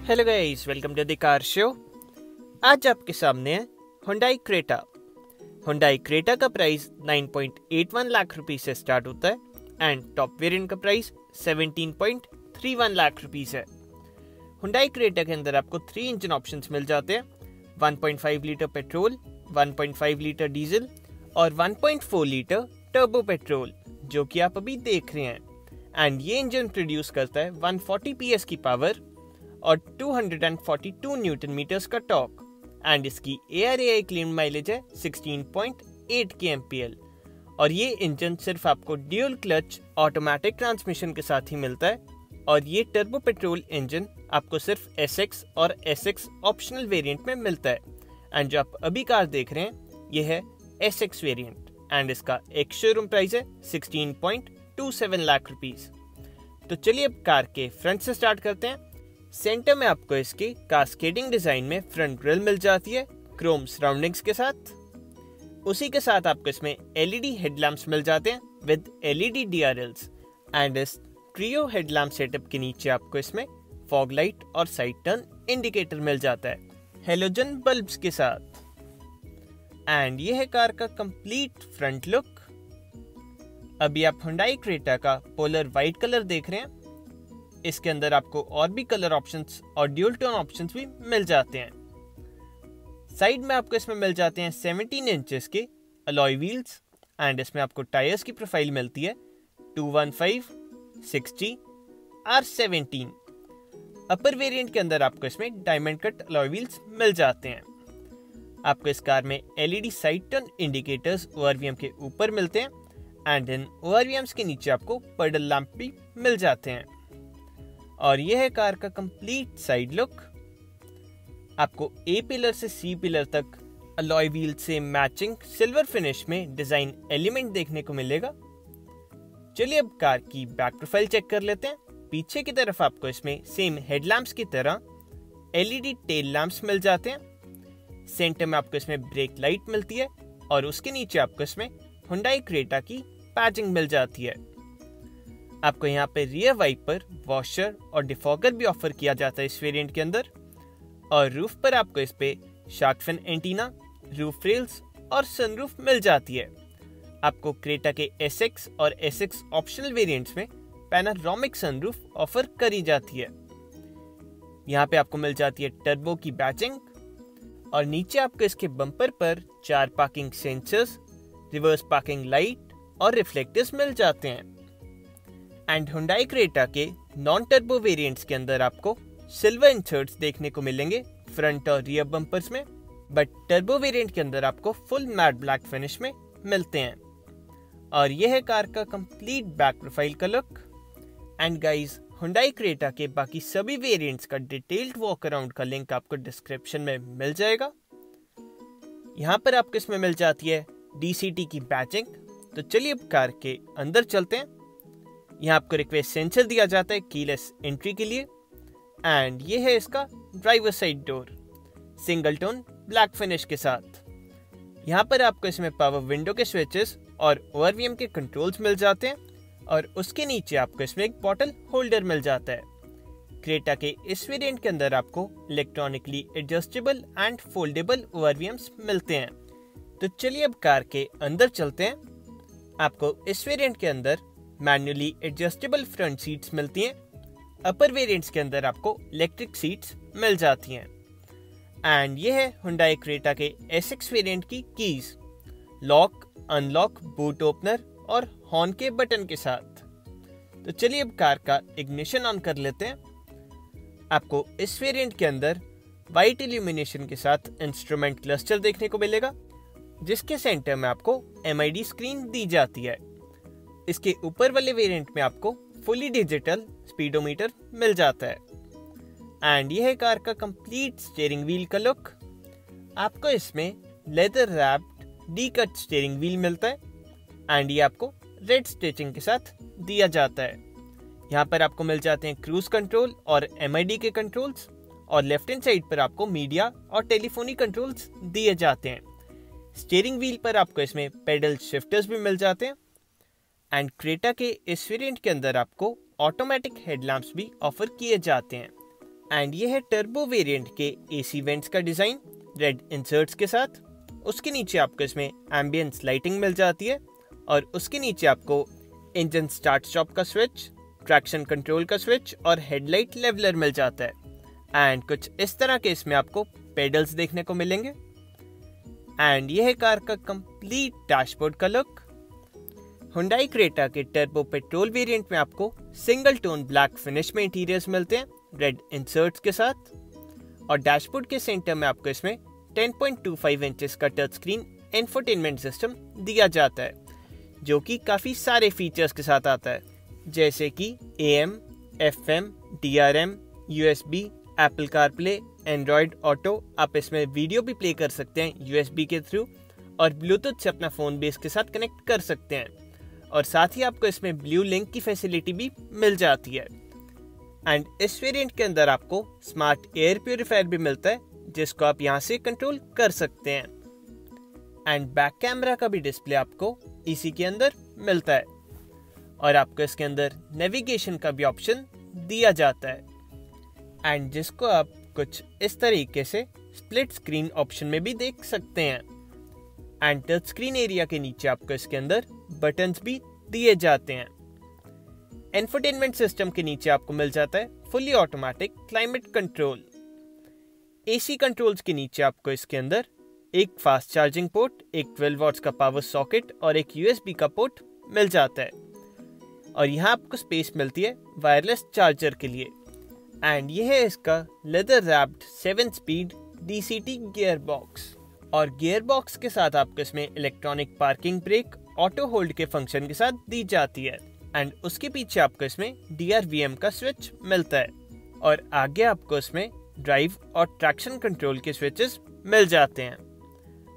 Hello guys, welcome to the car show. आज आपके सामने है Hyundai Creta। Hyundai Creta का प्राइस 9.81 लाख रुपीस से स्टार्ट होता है एंड टॉप वेरिएंट का प्राइस 17.31 लाख रुपीस है। Hyundai Creta के अंदर आपको 3 इंजन ऑप्शंस मिल जाते हैं, 1.5 लीटर पेट्रोल, 1.5 लीटर डीजल और 1.4 लीटर टर्बो पेट्रोल, जो कि आप अभी देख रहे हैं। एंड ये इंजन प्रोड्यूस करता है 140 PS की पावर और 242 न्यूटन मीटर्स का टॉर्क एंड इसकी ARAI क्लेम माइलेज है 16.8 kmpl। और ये इंजन सिर्फ आपको ड्यूल क्लच ऑटोमेटिक ट्रांसमिशन के साथ ही मिलता है और ये टर्बो पेट्रोल इंजन आपको सिर्फ SX और SX ऑप्शनल वेरिएंट में मिलता है। एंड जो आप अभी कार देख रहे हैं ये है SX वेरिएंट एंड इसका एक शोरूम प्राइस है 16.27 लाख रुपीस। तो चलिए अब कार के फ्रंट से स्टार्ट करते हैं। सेंटर में आपको इसकी कास्केडिंग डिजाइन में फ्रंट ग्रिल मिल जाती है क्रोम सराउंडिंग्स के साथ। उसी के साथ आपको इसमें LED हेडलैम्प्स मिल जाते हैं विद LED DRLs एंड इस ट्रियो हेडलैम्प सेटअप के नीचे आपको इसमें फॉग लाइट और साइड टर्न इंडिकेटर मिल जाता है हेलोजन बल्ब्स के साथ। एंड ये है कार का कंप्लीट फ्रंट लुक। अभी आप Hyundai Creta का पोलर व्हाइट कलर देख रहे हैं। इसके अंदर आपको और भी कलर ऑप्शंस और ड्यूल टोन ऑप्शंस भी मिल जाते हैं। साइड में आपको इसमें मिल जाते हैं 17 इंचेस के अलॉय व्हील्स एंड इसमें आपको टायर्स की प्रोफाइल मिलती है 215, 60, R17। अपर वेरिएंट के अंदर आपको इसमें डायमंड कट अलॉय व्हील्स मिल जाते हैं। आपको इस कार में LED side turn indicators ORVM के ऊपर मिलते हैं एंड इन ORVMs के नीचे आपको पर्डल लैंप भी मिल जाते हैं। और यह है कार का कंप्लीट साइड लुक। आपको A पिलर से C पिलर तक अलॉय व्हील से मैचिंग सिल्वर फिनिश में डिजाइन एलिमेंट देखने को मिलेगा। चलिए अब कार की बैक प्रोफाइल चेक कर लेते हैं। पीछे की तरफ आपको इसमें सेम हेडलैम्प्स की तरह LED टेल लैंप्स मिल जाते हैं। सेंटर में आपको इसमें ब्रेक लाइट मिलती है और उसके नीचे आपको इसमें Hyundai Creta की पैचिंग मिल जाती है। आपको यहाँ पे रियर वाइपर, वॉशर और डिफॉगर भी ऑफर किया जाता है इस वेरिएंट के अंदर। और रूफ पर आपको इस पे shark fin antenna, roof rails और सनरूफ मिल जाती है। आपको क्रेटा के SX और SX ऑप्शनल वेरिएंट्स में पैनोरामिक सनरूफ ऑफर करी जाती है। यहाँ पे आपको मिल जाती है टर्बो की बैचिंग और नीचे आपको इसके बम्पर पर 4 parking sensors, reverse parking light और रिफ्लेक्टर्स मिल जाते हैं। एंड Hyundai Creta के नॉन टर्बो वेरिएंट्स के अंदर आपको सिल्वर इंसर्ट्स देखने को मिलेंगे फ्रंट और रियर बम्पर्स में, बट टर्बो वेरिएंट के अंदर आपको फुल मैट ब्लैक फिनिश में मिलते हैं। और यह है कार का कंप्लीट बैक प्रोफाइल का look. And guys, Hyundai Creta के बाकी सभी वेरिएंट्स का डिटेल्ड वॉक अराउंड का लिंक आपको डिस्क्रिप्शन में मिल जाएगा। यहाँ पर आपको इसमें मिल जाती है DCT की बैचिंग। तो चलिए अब कार के अंदर चलते हैं। यहाँ आपको रिक्वेस्ट सेंसर दिया जाता है कीलेस एंट्री के लिए एंड ये है इसका driver side door single tone black finish के साथ। यहाँ पर आपको इसमें पावर विंडो के स्विचेस और ORVM के कंट्रोल्स मिल जाते हैं और उसके नीचे आपको इसमें एक बॉटल होल्डर मिल जाता है। क्रेटा के इस वेरिएंट के अंदर आपको electronically adjustable and foldable ORVMs मिलते हैं। तो चलिए अब कार के अंदर चलते हैं। आपको इस वेरिएंट के अंदर मैन्युअली एडजस्टेबल फ्रंट सीट्स मिलती हैं। अपर वेरिएंट्स के अंदर आपको इलेक्ट्रिक सीट्स मिल जाती हैं। एंड ये है Hyundai Creta के SX वेरिएंट की keys, lock, unlock, boot opener और हॉर्न के बटन के साथ। तो चलिए अब कार का इग्निशन ऑन कर लेते हैं। आपको इस वेरिएंट के अंदर वाइट इल्यूमिनेशन के साथ इंस्ट्रूमेंट क्लस्टर देखने को मिलेगा, जिसके सेंटर में आपको MID स्क्रीन दी जाती है। इसके ऊपर वाले वेरिएंट में आपको फुली डिजिटल स्पीडोमीटर मिल जाता है। एंड यह है कार का कंप्लीट स्टीयरिंग व्हील का लुक। आपको इसमें leather wrapped D cut steering wheel मिलता है एंड ये आपको रेड स्टिचिंग के साथ दिया जाता है। यहाँ पर आपको मिल जाते हैं क्रूज कंट्रोल और MID के कंट्रोल्स और लेफ्ट हैंड साइड पर आपको मीडिया और टेलीफोनी कंट्रोल्स दिए जाते हैं। स्टीयरिंग व्हील पर आपको इसमें पेडल शिफ्टर्स भी मिल जाते हैं। एंड क्रेटा के इस वेरिएंट के अंदर आपको ऑटोमेटिक हेडलैम्प्स भी ऑफर किए जाते हैं। एंड ये है टर्बो वेरिएंट के एसी वेंट्स का डिज़ाइन रेड इंसर्ट्स के साथ। उसके नीचे आपको इसमें एम्बियंस लाइटिंग मिल जाती है और उसके नीचे आपको इंजन स्टार्ट स्टॉप का स्विच, ट्रैक्शन कंट्रोल का स्विच और हेडलाइट लेवलर मिल जाता है। एंड कुछ इस तरह के इसमें आपको पेडल्स देखने को मिलेंगे। एंड यह है कार का कंप्लीट डैशबोर्ड का लुक। हुंडई क्रेटा के टर्बो पेट्रोल वेरिएंट में आपको सिंगल टोन ब्लैक फिनिश में इंटीरियर्स मिलते हैं रेड इंसर्ट्स के साथ। और डैशबोर्ड के सेंटर में आपको इसमें 10.25 इंचेस का टच स्क्रीन इंफोटेनमेंट सिस्टम दिया जाता है, जो कि काफ़ी सारे फीचर्स के साथ आता है, जैसे कि AM, FM, DRM, USB, Apple CarPlay, Android auto. आप इसमें वीडियो भी प्ले कर सकते हैं USB के थ्रू और ब्लूटूथ से अपना फ़ोन भी इसके साथ कनेक्ट कर सकते हैं। और साथ ही आपको इसमें ब्लू लिंक की फैसिलिटी भी मिल जाती है। एंड इस वेरिएंट के अंदर आपको स्मार्ट एयर प्यूरीफायर भी मिलता है, जिसको आप यहाँ से कंट्रोल कर सकते हैं। एंड बैक कैमरा का भी डिस्प्ले आपको इसी के अंदर मिलता है और आपको इसके अंदर नेविगेशन का भी ऑप्शन दिया जाता है, एंड जिसको आप कुछ इस तरीके से स्प्लिट स्क्रीन ऑप्शन में भी देख सकते हैं। एंड टच स्क्रीन एरिया के नीचे आपको इसके अंदर बटन्स भी दिए जाते हैं। इंफोटेनमेंट सिस्टम के नीचे आपको मिल जाता है fully automatic climate control. AC controls के नीचे आपको इसके अंदर एक फास्ट चार्जिंग पोर्ट, एक 12 वॉट्स का पावर सॉकेट और एक USB का पोर्ट मिल जाता है। और यहाँ आपको स्पेस मिलती है वायरलेस चार्जर के लिए। एंड यह है इसका leather wrapped 7 speed DCT gear box. और गियर बॉक्स के साथ आपको इसमें electronic parking brake auto hold के फंक्शन के साथ दी जाती है। एंड उसके पीछे आपको इसमें DRVM का स्विच मिलता है और आगे आपको इसमें ड्राइव और ट्रैक्शन कंट्रोल के स्विचेस मिल जाते हैं।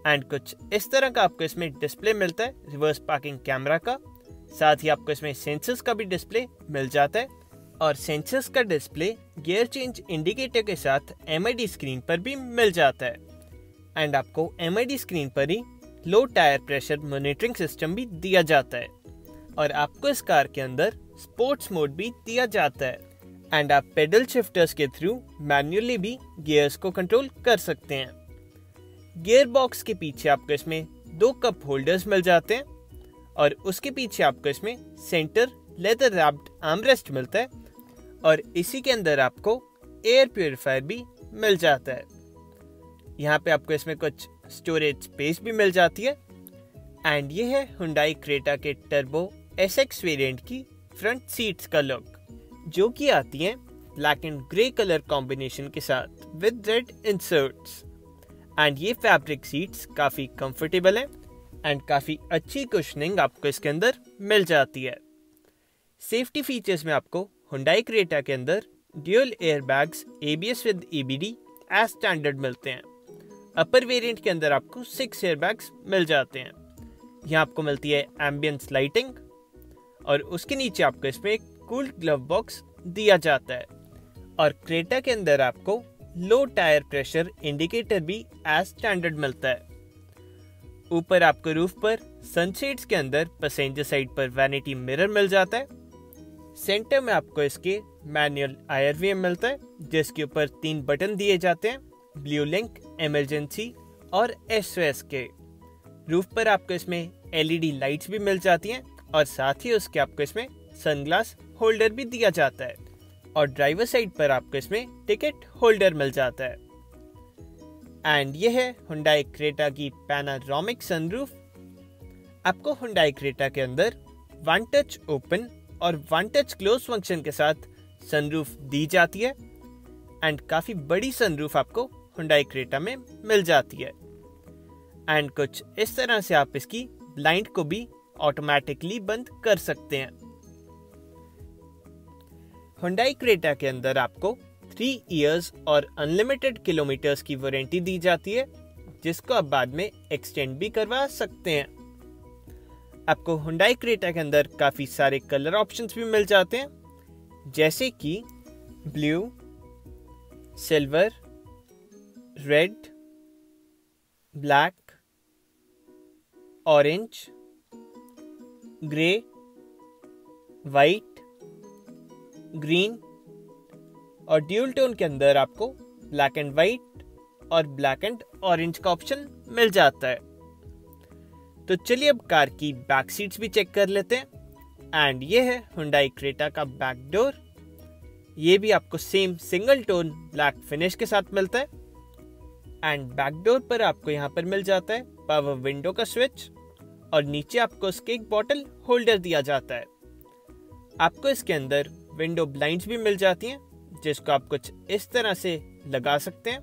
एंड कुछ इस तरह का आपको इसमें डिस्प्ले मिलता है रिवर्स पार्किंग कैमरा का। साथ ही आपको इसमें सेंसर्स का भी डिस्प्ले मिल जाता है और सेंसर्स का डिस्प्ले गियर चेंज इंडिकेटर के साथ MID स्क्रीन पर भी मिल जाता है। एंड आपको MID स्क्रीन पर ही लो टायर प्रेशर मॉनिटरिंग सिस्टम भी दिया जाता है और आपको इस कार के अंदर स्पोर्ट्स मोड भी दिया जाता है। एंड आप पेडल शिफ्टर्स के थ्रू मैन्युअली भी गियर्स को कंट्रोल कर सकते हैं। गियर बॉक्स के पीछे आपको इसमें 2 कप होल्डर्स मिल जाते हैं और उसके पीछे आपको इसमें सेंटर लेदर रैप्ड आर्मरेस्ट मिलता है और इसी के अंदर आपको एयर प्यूरीफायर भी मिल जाता है। यहाँ पे आपको इसमें कुछ स्टोरेज स्पेस भी मिल जाती है। एंड ये है हुंडई क्रेटा के टर्बो SX वेरिएंट की फ्रंट सीट्स का लुक, जो कि आती हैं black and grey colour combination के साथ विद रेड इंसर्ट्स। एंड ये फैब्रिक सीट्स काफ़ी कंफर्टेबल हैं एंड काफ़ी अच्छी कुशनिंग आपको इसके अंदर मिल जाती है। सेफ्टी फीचर्स में आपको हुंडई क्रेटा के अंदर dual airbags ABS with EBD as standard मिलते हैं। अपर वेरिएंट के अंदर आपको 6 एयरबैग्स मिल जाते हैं। यहाँ आपको मिलती है एम्बियंस लाइटिंग और उसके नीचे आपको इसमें एक कूल ग्लव बॉक्स दिया जाता है। और क्रेटा के अंदर आपको लो टायर प्रेशर इंडिकेटर भी एज स्टैंडर्ड मिलता है। ऊपर आपको रूफ पर सनशेड्स के अंदर पैसेंजर साइड पर वैनिटी मिरर मिल जाता है। सेंटर में आपको इसके मैनुअल IRVM मिलता है, जिसके ऊपर 3 बटन दिए जाते हैं, ब्लू लिंक, इमरजेंसी और SOS के। रूफ पर आपको इसमें LED लाइट्स भी मिल जाती हैं और साथ ही उसके आपको इसमें सनग्लास होल्डर भी दिया जाता है और ड्राइवर साइड पर आपको इसमें टिकट होल्डर मिल जाता है। एंड ये है हुंडई क्रेटा की पैनारोमिक सनरूफ। आपको हुंडई क्रेटा के अंदर 1 टच ओपन और 1 टच क्लोज फंक्शन के साथ सनरूफ दी जाती है एंड काफ़ी बड़ी सनरूफ आपको हुंडई क्रेटा में मिल जाती है। एंड कुछ इस तरह से आप इसकी ब्लाइंड को भी ऑटोमेटिकली बंद कर सकते हैं। हुंडई क्रेटा के अंदर आपको 3 इयर्स और अनलिमिटेड किलोमीटर्स की वारंटी दी जाती है, जिसको आप बाद में एक्सटेंड भी करवा सकते हैं। आपको हुंडई क्रेटा के अंदर काफ़ी सारे कलर ऑप्शंस भी मिल जाते हैं, जैसे कि blue, silver, red, black, orange, grey, white, green और ड्यूल टोन के अंदर आपको ब्लैक एंड वाइट और ब्लैक एंड ऑरेंज का ऑप्शन मिल जाता है। तो चलिए अब कार की बैक सीट्स भी चेक कर लेते हैं। एंड ये है Hyundai Creta का बैक डोर। ये भी आपको same single tone black finish के साथ मिलता है। एंड बैक डोर पर आपको यहाँ पर मिल जाता है पावर विंडो का स्विच और नीचे आपको इसके एक बॉटल होल्डर दिया जाता है। आपको इसके अंदर विंडो ब्लाइंड्स भी मिल जाती हैं जिसको आप कुछ इस तरह से लगा सकते हैं।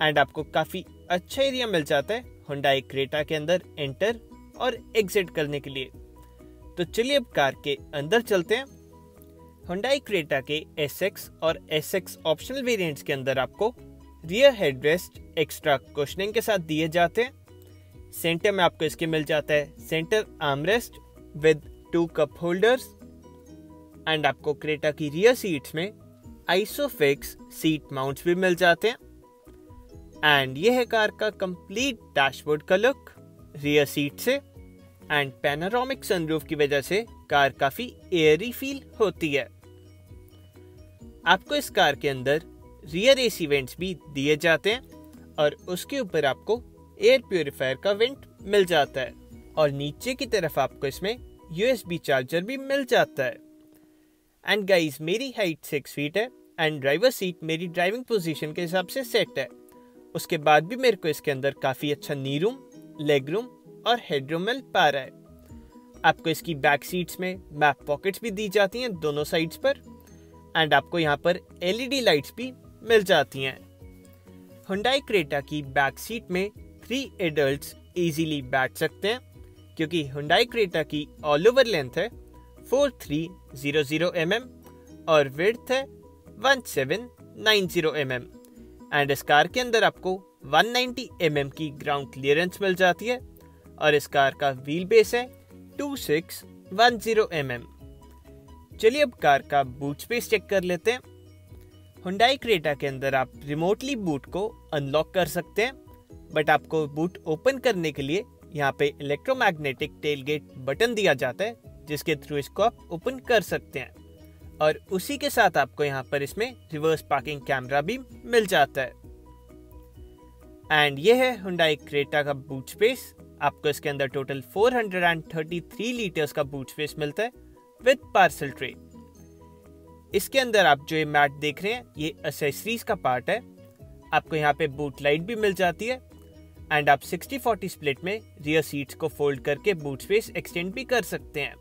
एंड आपको काफी अच्छा एरिया मिल जाता है Hyundai Creta के अंदर एंटर और एग्जिट करने के लिए। तो चलिए अब कार के अंदर चलते हैं। Hyundai Creta के SX और SX ऑप्शनल वेरिएंट्स के अंदर आपको रियर हेडरेस्ट एक्स्ट्रा कुशनिंग के साथ दिए जाते हैं। सेंटर में आपको इसके मिल जाता है centre armrest with 2 cup holders. And आपको क्रेटा की रियर सीट्स में आइसोफिक्स सीट माउंट्स भी मिल जाते हैं। एंड ये है कार का कंप्लीट डैशबोर्ड का लुक रियर सीट से। एंड पैनोरामिक सनरूफ की वजह से कार काफी एयरी फील होती है। आपको इस कार के अंदर रियर एसी वेंट्स भी दिए जाते हैं और उसके ऊपर आपको एयर प्यूरिफायर का वेंट मिल जाता है। और नीचे की तरफ आपको इसमें USB चार्जर भी मिल जाता है। एंड गाइस, मेरी हाइट 6 फीट है एंड ड्राइवर सीट मेरी ड्राइविंग पोजीशन के हिसाब से सेट है। उसके बाद भी मेरे को इसके अंदर काफी अच्छा नी रूम, लेग रूम और हेडरूम मिल पा रहा है। आपको इसकी बैक सीट्स में बैक पॉकेट्स भी दी जाती हैं दोनों साइड्स पर। एंड आपको यहाँ पर LED लाइट्स भी मिल जाती हैं। Hyundai Creta की बैक सीट में 3 एडल्ट्स इजीली बैठ सकते हैं क्योंकि Hyundai Creta की ऑल ओवर लेंथ है 4300 mm और विड्थ है 1790 mm। एंड इस कार के अंदर आपको 190 mm की ग्राउंड क्लियरेंस मिल जाती है और इस कार का व्हील बेस है 2610 mm। चलिए अब कार का बूट स्पेस चेक कर लेते हैं। Hyundai Creta के अंदर आप रिमोटली बूट को अनलॉक कर सकते हैं, बट आपको बूट ओपन करने के लिए यहाँ पे इलेक्ट्रोमैग्नेटिक टेलगेट बटन दिया जाता है जिसके थ्रू इसको आप ओपन कर सकते हैं। और उसी के साथ आपको यहाँ पर इसमें रिवर्स पार्किंग कैमरा भी मिल जाता है। एंड ये है Hyundai Creta का बूट स्पेस। आपको इसके अंदर टोटल 433 लीटर्स का बूट स्पेस मिलता है विद पार्सल ट्रे। इसके अंदर आप जो ये मैट देख रहे हैं ये एसेसरीज का पार्ट है। आपको यहाँ पे बूट लाइट भी मिल जाती है। एंड आप 60-40 स्प्लिट में रियर सीट्स को फोल्ड करके बूट स्पेस एक्सटेंड भी कर सकते हैं।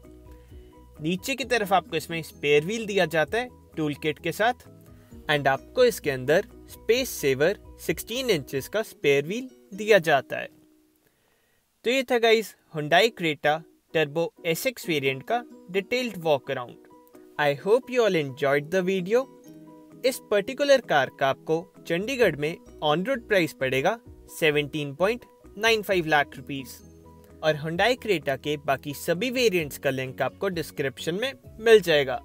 नीचे की तरफ आपको इसमें स्पेयर व्हील दिया जाता है टूल किट के साथ। एंड आपको इसके अंदर स्पेस सेवर 16 इंचेस का स्पेयर व्हील दिया जाता है। तो ये था guys Hyundai Creta turbo SX variant का detailed walk around. I hope you all enjoyed the video. इस पर्टिकुलर कार का आपको चंडीगढ़ में ऑन रोड प्राइस पड़ेगा 17.95 लाख रुपीस। और Hyundai Creta के बाकी सभी वेरिएंट्स का लिंक आपको डिस्क्रिप्शन में मिल जाएगा।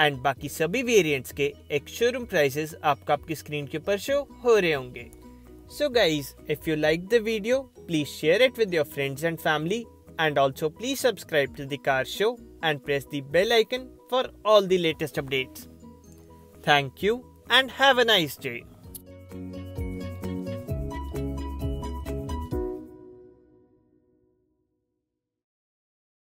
एंड बाकी सभी वेरिएंट्स के एक शोरूम प्राइसेस आपको आपकी स्क्रीन के ऊपर शो हो रहे होंगे। So guys, if you like the video please share it with your friends and family, and also please subscribe to the Car Show and press the bell icon for all the latest updates. Thank you and have a nice day.